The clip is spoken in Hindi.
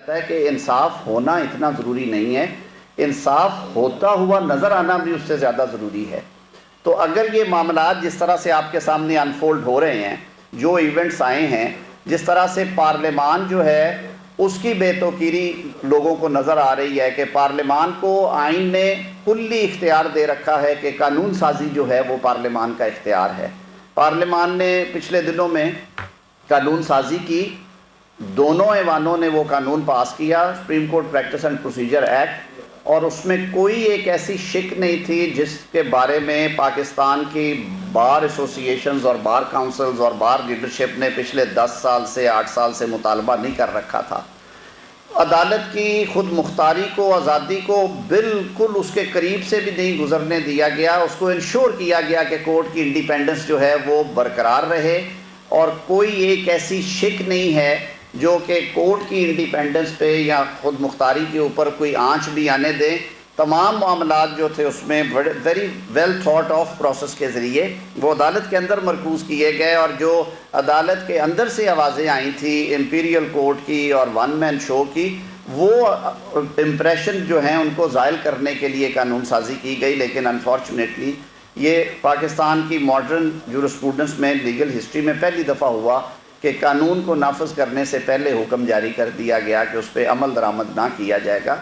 है कि इंसाफ होना इतना ज़रूरी नहीं है, इंसाफ होता हुआ नज़र आना भी उससे ज़्यादा ज़रूरी है। तो अगर ये मामला जिस तरह से आपके सामने अनफोल्ड हो रहे हैं, जो इवेंट्स आए हैं, जिस तरह से पार्लियामान जो है उसकी बेतौकीरी लोगों को नज़र आ रही है कि पार्लियामान को आइन ने कुल्ली इख्तियार दे रखा है कि कानून साजी जो है वो पार्लियामान का इख्तियार है। पार्लियामान ने पिछले दिनों में कानून साजी की, दोनों ऐवानों ने वो कानून पास किया, supreme court practice and procedure act, और उसमें कोई एक ऐसी शिक नहीं थी जिसके बारे में पाकिस्तान की बार एसोसिएशंस और बार काउंसिल्स और बार लीडरशिप ने पिछले 10 साल से 8 साल से मुतालबा नहीं कर रखा था। अदालत की खुद मुख्तारी को, आज़ादी को बिल्कुल उसके करीब से भी नहीं गुजरने दिया गया। उसको इंश्योर किया गया कि कोर्ट की इंडिपेंडेंस जो है वो बरकरार रहे, और कोई एक ऐसी शिक नहीं है जो कि कोर्ट की इंडिपेंडेंस पे या खुद मुख्तारी के ऊपर कोई आंच भी आने दें। तमाम मामलात जो थे उसमें very well thought of process के ज़रिए वो अदालत के अंदर मरकूज़ किए गए, और जो अदालत के अंदर से आवाज़ें आई थी इंपीरियल कोर्ट की और वन मैन शो की, वो इम्प्रेशन जो हैं उनको ज़ायल करने के लिए कानून साजी की गई। लेकिन अनफॉर्चुनेटली ये पाकिस्तान की मॉडर्न जूरिस्प्रूडेंस में, लीगल हिस्ट्री में पहली दफ़ा हुआ कि कानून को नाफिज करने से पहले हुक्म जारी कर दिया गया कि उस पर अमल दरामद ना किया जाएगा।